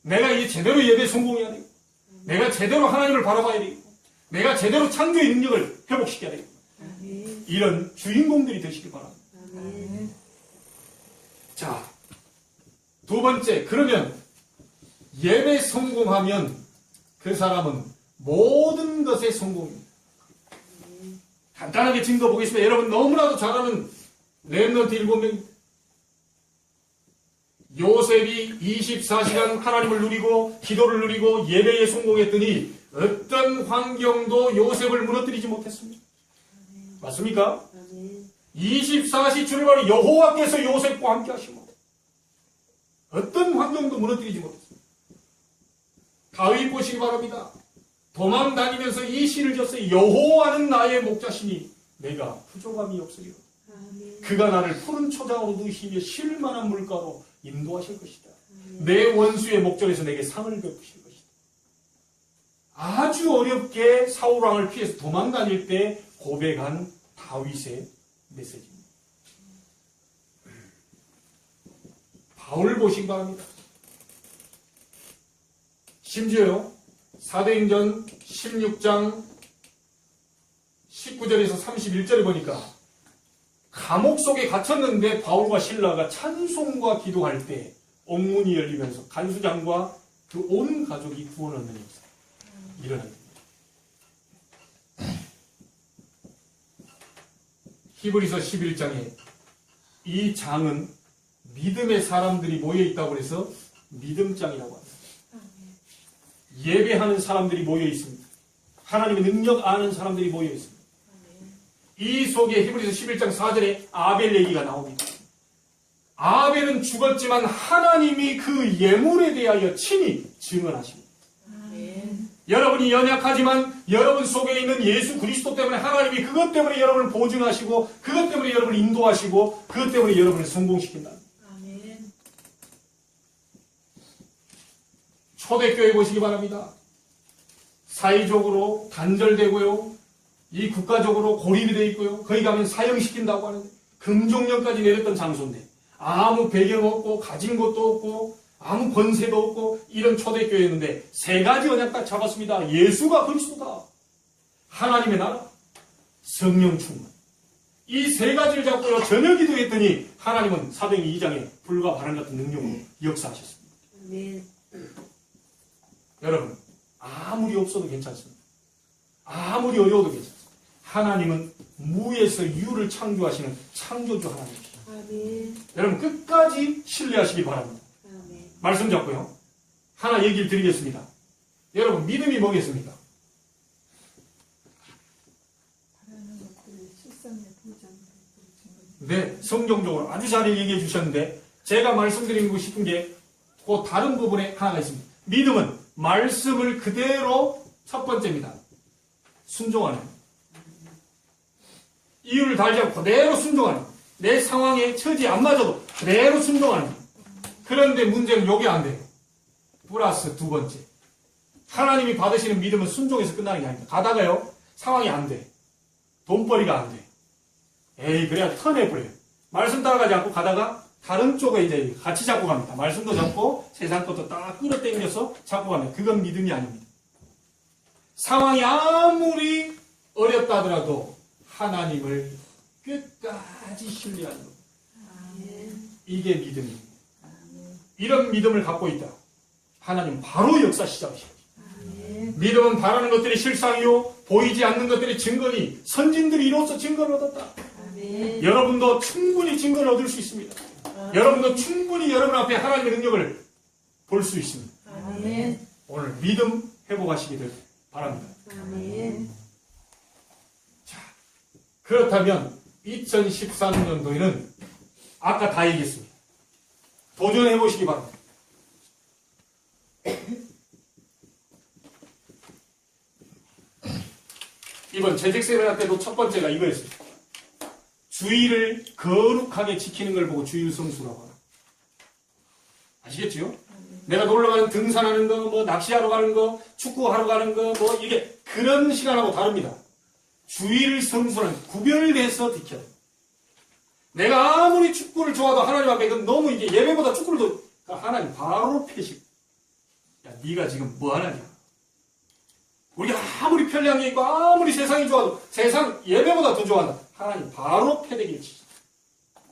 A: 내가 이제 제대로 예배 성공해야 되고 내가 제대로 하나님을 바라봐야 되고 내가 제대로 창조의 능력을 회복시켜야 되고 이런 주인공들이 되시길 바랍니다.
B: 아멘.
A: 자, 두 번째, 그러면 예배 성공하면 그 사람은 모든 것에 성공입니다. 간단하게 증거 보겠습니다. 여러분 너무나도 잘 아는 렘넌트 7명. 요셉이 24시간 하나님을 누리고 기도를 누리고 예배에 성공했더니 어떤 환경도 요셉을 무너뜨리지 못했습니다. 맞습니까? 24시 출발이 여호와께서 요셉과 함께 하시고 어떤 환경도 무너뜨리지 못했습니다. 다윗 보시기 바랍니다. 도망 다니면서 이 시를 졌어요. 여호와는 나의 목자시니 내가 부족함이 없으리라. 그가 나를 푸른 초장으로 누시며 쉴 만한 물가로 인도하실 것이다. 내 원수의 목전에서 내게 상을 베푸실 것이다. 아주 어렵게 사울왕을 피해서 도망다닐 때 고백한 다윗의 메시지입니다. 바울 보시기 바랍니다. 심지어요, 사도행전 16장 19절에서 31절에 보니까 감옥 속에 갇혔는데 바울과 실라가 찬송과 기도할 때 옥문이 열리면서 간수장과 그 온 가족이 구원 얻는 일이 일어납니다. 히브리서 11장에 이 장은 믿음의 사람들이 모여있다고 해서 믿음장이라고 합니다. 예배하는 사람들이 모여있습니다. 하나님의 능력 아는 사람들이 모여있습니다. 이 속에 히브리서 11장 4절에 아벨 얘기가 나옵니다. 아벨은 죽었지만 하나님이 그 예물에 대하여 친히 증언하십니다. 여러분이 연약하지만 여러분 속에 있는 예수 그리스도 때문에 하나님이 그것 때문에 여러분을 보증하시고 그것 때문에 여러분을 인도하시고 그것 때문에 여러분을 성공시킨다. 초대교회 보시기 바랍니다. 사회적으로 단절되고요. 이 국가적으로 고립이 되어 있고요. 거기 가면 사형시킨다고 하는데 금종령까지 내렸던 장소인데 아무 배경 없고 가진 것도 없고 아무 권세도 없고 이런 초대교회였는데 세 가지 언약 딱 잡았습니다. 예수가 그리스도다. 하나님의 나라. 성령 충만. 이 세 가지를 잡고요. 저녁 기도했더니 하나님은 사도행전 2장에 불과 바람 같은 능력으로 역사하셨습니다. 여러분 아무리 없어도 괜찮습니다. 아무리 어려워도 괜찮습니다. 하나님은 무에서 유를 창조하시는 창조주 하나님이십니다. 여러분 끝까지 신뢰하시기 바랍니다. 말씀 잡고요. 하나 얘기를 드리겠습니다. 여러분 믿음이 뭐겠습니까? 네, 성경적으로 아주 잘 얘기해 주셨는데 제가 말씀드리고 싶은 게 그 다른 부분에 하나가 있습니다. 믿음은 말씀을 그대로 첫 번째입니다. 순종하는 이유를 달지 않고 그대로 순종하는 내 상황에 처지 안 맞아도 그대로 순종하는 그런데 문제는 요게 안 돼요. 플러스 두 번째 하나님이 받으시는 믿음은 순종해서 끝나는 게 아닙니다. 가다가요 상황이 안 돼. 돈벌이가 안 돼. 에이 그래야 턴해버려요. 말씀 따라가지 않고 가다가 다른 쪽에 이제 같이 잡고 갑니다. 말씀도 잡고 세상 것도 딱 끌어당겨서 잡고 갑니다. 그건 믿음이 아닙니다. 상황이 아무리 어렵다 하더라도 하나님을 끝까지 신뢰하는 것. 이게 믿음입니다. 이런 믿음을 갖고 있다. 하나님 바로 역사 시작하시죠. 믿음은 바라는 것들이 실상이요 보이지 않는 것들이 증거니 선진들이 이로써 증거를 얻었다. 여러분도 충분히 증거를 얻을 수 있습니다. 여러분도 충분히 여러분 앞에 하나님의 능력을 볼 수 있습니다. 오늘 믿음 회복하시기를 바랍니다. 자, 그렇다면 2013년도에는 아까 다 얘기했습니다. 도전해 보시기 바랍니다. 이번 재직 세미나 때도 첫 번째가 이거였습니다. 주의를 거룩하게 지키는 걸 보고 주일 성수라고 하나. 아시겠지요? 내가 놀러가는 등산하는 거, 뭐 낚시하러 가는 거, 축구하러 가는 거, 뭐 이게 그런 시간하고 다릅니다. 주일 성수는 구별돼서 지켜야 돼요. 내가 아무리 축구를 좋아도 하나님 앞에 이건 너무 이게 예배보다 축구를 더 하나님 바로 패시. 야, 네가 지금 뭐 하느냐? 우리가 아무리 편리한 게 있고 아무리 세상이 좋아도 세상 예배보다 더 좋아한다. 하나님 바로 패대기를 치시죠.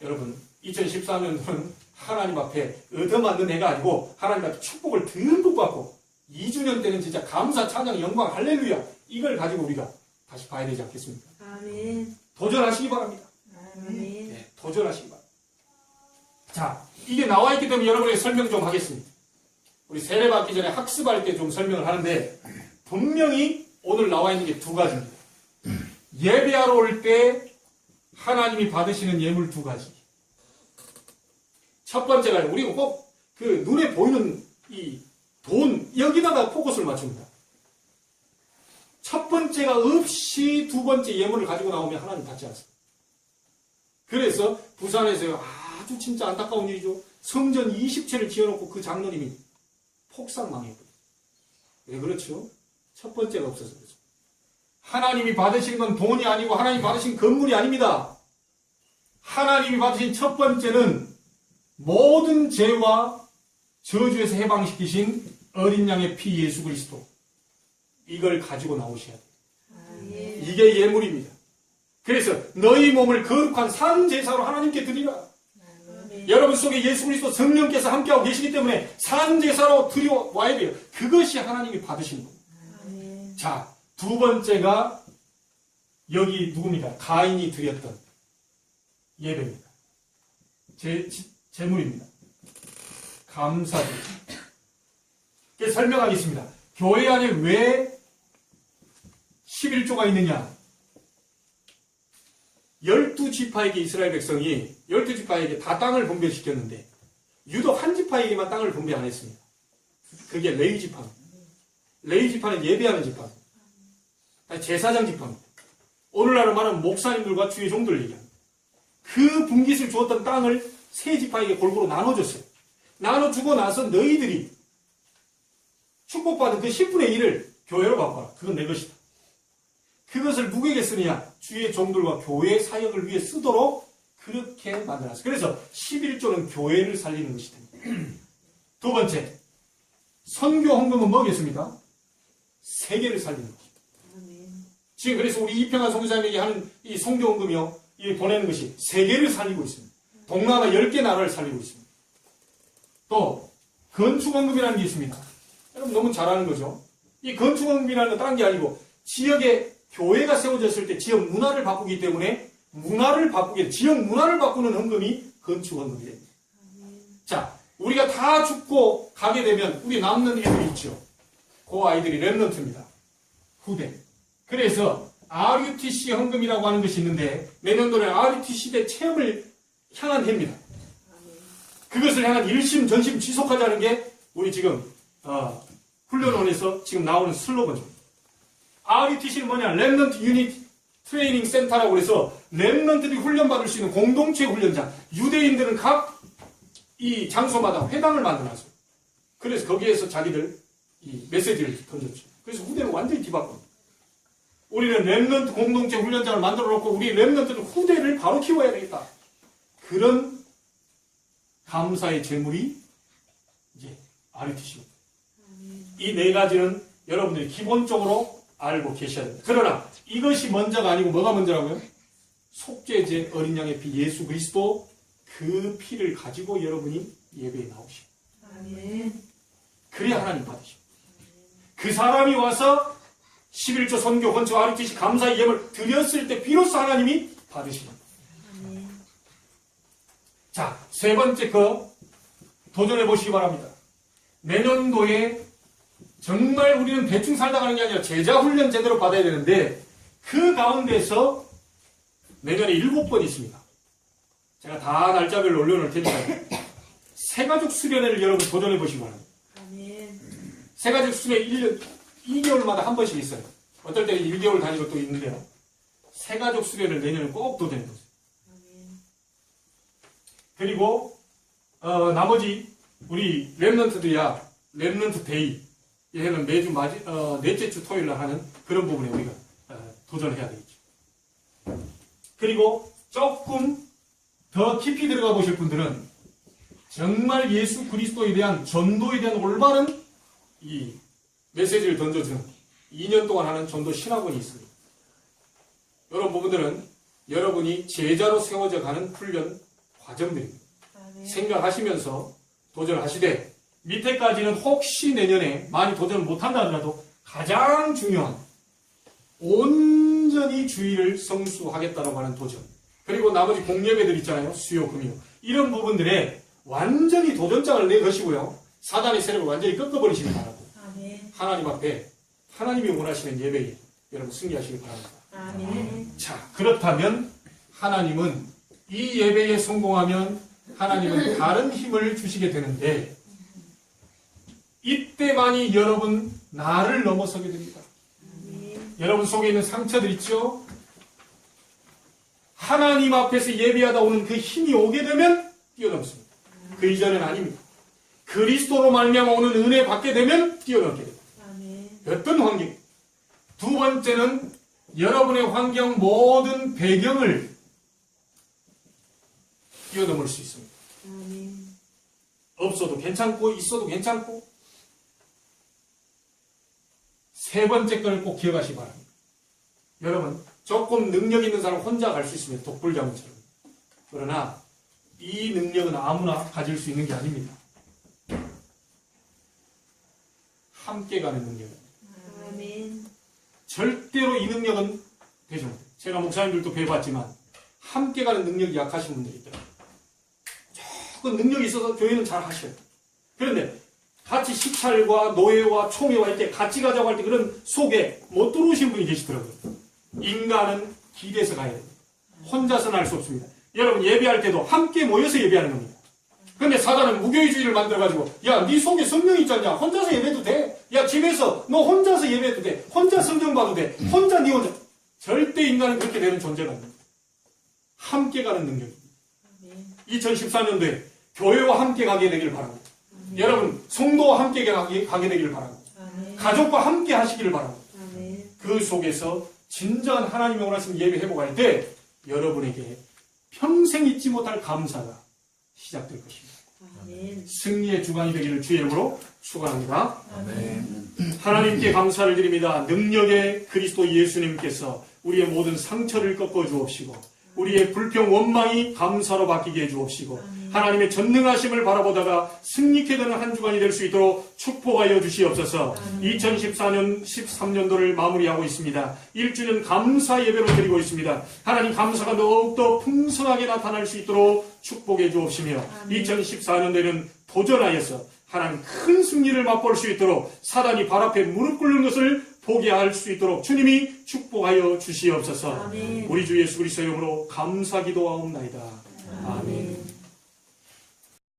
A: 여러분 2014년도는 하나님 앞에 얻어맞는 해가 아니고 하나님 앞에 축복을 듬뿍 받고 2주년 때는 진짜 감사, 찬양, 영광, 할렐루야 이걸 가지고 우리가 다시 봐야 되지 않겠습니까?
B: 아멘.
A: 도전하시기 바랍니다.
B: 아멘.
A: 네, 도전하시기 바랍니다. 자, 이게 나와 있기 때문에 여러분에게 설명 좀 하겠습니다. 우리 세례 받기 전에 학습할 때 좀 설명을 하는데 분명히 오늘 나와 있는 게 두 가지입니다. 예배하러 올 때 하나님이 받으시는 예물 두 가지. 첫 번째가 우리가 꼭 그 눈에 보이는 이 돈 여기다가 포커스를 맞춥니다. 첫 번째가 없이 두 번째 예물을 가지고 나오면 하나님 받지 않습니다. 그래서 부산에서요, 아주 진짜 안타까운 일이죠. 성전 20채를 지어놓고 그 장로님이 폭삭망해버려요. 왜 그렇죠? 첫 번째가 없어서 그렇죠. 하나님이 받으신 건 돈이 아니고 하나님이 받으신 건물이 아닙니다. 하나님이 받으신 첫 번째는 모든 죄와 저주에서 해방시키신 어린 양의 피 예수 그리스도. 이걸 가지고 나오셔야 돼요. 이게 예물입니다. 그래서 너희 몸을 거룩한 산 제사로 하나님께 드리라. 여러분 속에 예수 그리스도 성령께서 함께하고 계시기 때문에 산 제사로 드려와야 돼요. 그것이 하나님이 받으신 겁니다. 자, 두 번째가 여기 누굽니까? 가인이 드렸던 예배입니다. 제물입니다. 감사드립니다. 설명하겠습니다. 교회 안에 왜 11조가 있느냐? 12지파에게 이스라엘 백성이 12지파에게 다 땅을 분배시켰는데 유독 한 지파에게만 땅을 분배 안 했습니다. 그게 레위 지파입니다. 레위 지파는 예배하는 지파입니다. 제사장 지파입니다. 오늘날로 말하면 목사님들과 주의 종들 얘기합니다. 그 분깃을 주었던 땅을 세 지파에게 골고루 나눠줬어요. 나눠주고 나서 너희들이 축복받은 그 10분의 1을 교회로 바꿔라. 그건 내 것이다. 그것을 누구에게 쓰느냐? 주의 종들과 교회 사역을 위해 쓰도록 그렇게 만들었어요. 그래서 11조는 교회를 살리는 것이 됩니다. 두 번째, 선교 헌금은 뭐겠습니까? 세계를 살리는 것입니다. 지금 그래서 우리 이평한 선교사님에게 하는 이 선교 헌금이요, 이 보내는 것이 세계를 살리고 있습니다. 동남아 10개 나라를 살리고 있습니다. 또 건축 헌금이라는 게 있습니다. 여러분 너무 잘 아는 거죠. 이 건축 헌금이라는 건 다른 게 아니고 지역에 교회가 세워졌을 때 지역 문화를 바꾸기 때문에 지역 문화를 바꾸는 헌금이 건축 헌금이 됩니다. 자, 우리가 다 죽고 가게 되면 우리 남는 애들이 있죠. 그 아이들이 렘넌트입니다. 후대. 그래서 RUTC 헌금이라고 하는 것이 있는데 내년도에 RUTC 대 체험을 향한 해입니다. 그것을 향한 일심 전심 지속하자는 게 우리 지금 훈련원에서 지금 나오는 슬로건입니다. RUTC는 뭐냐? 렘넌트 유닛 트레이닝 센터라고 해서 렘넌트들이 훈련받을 수 있는 공동체 훈련장. 유대인들은 각 이 장소마다 회당을 만들어놨어요. 그래서 거기에서 자기들 이 메시지를 던졌죠. 그래서 후대는 완전히 뒤바꿉니다. 우리는 렘넌트 공동체 훈련장을 만들어 놓고 우리 렘넌트는 후대를 바로 키워야 되겠다. 그런 감사의 제물이 이제 RUTC입니다. 이 네 가지는 여러분들이 기본적으로 알고 계셔야 됩니다. 그러나 이것이 먼저가 아니고 뭐가 먼저라고요? 속죄제 어린 양의 피 예수 그리스도 그 피를 가지고 여러분이 예배에 나오시고 그래야 하나님 받으시고 그 사람이 와서 11조 선교 건축 RUTC 감사의 예물 드렸을 때 비로소 하나님이 받으시는 거예요. 자, 세 번째 거 도전해 보시기 바랍니다. 내년도에 정말 우리는 대충 살다 가는 게 아니라 제자 훈련 제대로 받아야 되는데 그 가운데서 내년에 7번 있습니다. 제가 다 날짜별로 올려놓을 테니까 새가족 수련회를 여러분 도전해 보시기 바랍니다. 새가족 수련회 1년 2개월마다 한 번씩 있어요. 어떨 때는 1개월 단위로 또 있는데요. 새가족 수련회를 내년에 꼭 도전해 보세요. 그리고 나머지 우리 렘넌트들이야 렘넌트 데이 얘는 매주 넷째 주 토요일 날 하는 그런 부분에 우리가 도전해야 되겠죠. 그리고 조금 더 깊이 들어가 보실 분들은 정말 예수 그리스도에 대한 전도에 대한 올바른 이 메시지를 던져주는 2년 동안 하는 전도 신학원이 있습니다. 이런 부분들은 여러분이 제자로 세워져 가는 훈련 과정들입니다. 생각하시면서 도전하시되 밑에까지는 혹시 내년에 많이 도전을 못한다 하더라도 가장 중요한 온전히 주의를 성수하겠다라고 하는 도전 그리고 나머지 공예배들 있잖아요. 수요, 금요 이런 부분들에 완전히 도전장을 내것이고요. 사단의 세력을 완전히 꺾어버리시기 바라고 하나님 앞에 하나님이 원하시는 예배에 여러분 승리하시기 바랍니다. 자, 그렇다면 하나님은 이 예배에 성공하면 하나님은 다른 힘을 주시게 되는데 이때만이 여러분 나를 넘어서게 됩니다. 여러분 속에 있는 상처들 있죠? 하나님 앞에서 예배하다 오는 그 힘이 오게 되면 뛰어넘습니다. 그 이전은 아닙니다. 그리스도로 말미암아 오는 은혜 받게 되면 뛰어넘게 됩니다.
B: 아멘.
A: 어떤 환경? 두 번째는 여러분의 환경 모든 배경을 뛰어넘을 수 있습니다.
B: 아멘.
A: 없어도 괜찮고 있어도 괜찮고. 세 번째 걸 꼭 기억하시기 바랍니다. 여러분 조금 능력 있는 사람 혼자 갈 수 있으면 독불장군처럼. 그러나 이 능력은 아무나 가질 수 있는 게 아닙니다. 함께 가는 능력입니다.
B: 아멘.
A: 절대로 이 능력은 되지 못해요. 제가 목사님들도 배워봤지만 함께 가는 능력이 약하신 분들이 있더라고요. 조금 능력이 있어서 교회는 잘 하셔요. 그런데 같이 시찰과 노예와 총회와 이렇게 같이 가자고 할 때 그런 속에 못 들어오신 분이 계시더라고요. 인간은 길에서 가야 됩니다. 혼자서는 할 수 없습니다. 여러분 예배할 때도 함께 모여서 예배하는 겁니다. 그런데 사단은 무교회주의를 만들어가지고 야, 네 속에 성령이 있지 않냐? 혼자서 예배해도 돼. 야, 집에서 너 혼자서 예배해도 돼. 혼자 성경 봐도 돼. 혼자 네 혼자. 절대 인간은 그렇게 되는 존재가 아닙니다. 함께 가는 능력입니다.
B: 아멘.
A: 2014년도에 교회와 함께 가게 되길 바랍니다. 여러분 성도와 함께 가게 되길 바랍니다.
B: 아멘.
A: 가족과 함께 하시기를 바랍니다.
B: 아멘.
A: 그 속에서 진정한 하나님의 원하시는 예배 회복할 때 여러분에게 평생 잊지 못할 감사가 시작될 것입니다.
B: 아멘.
A: 승리의 주관이 되기를 주의 이름으로 축원합니다.
B: 아멘.
A: 하나님께 감사를 드립니다. 능력의 그리스도 예수님께서 우리의 모든 상처를 꺾어 주옵시고 우리의 불평 원망이 감사로 바뀌게 해 주옵시고 하나님의 전능하심을 바라보다가 승리케 되는 한 주간이 될 수 있도록 축복하여 주시옵소서. 2014년 13년도를 마무리하고 있습니다. 1주년 감사 예배로 드리고 있습니다. 하나님 감사가 더욱더 풍성하게 나타날 수 있도록 축복해 주옵시며 2014년도에는 도전하여서 하나님 큰 승리를 맛볼 수 있도록 사단이 발 앞에 무릎 꿇는 것을 보게 할 수 있도록 주님이 축복하여 주시옵소서.
B: 아멘.
A: 우리 주 예수 그리스도의 이름으로 감사 기도하옵나이다. 아멘.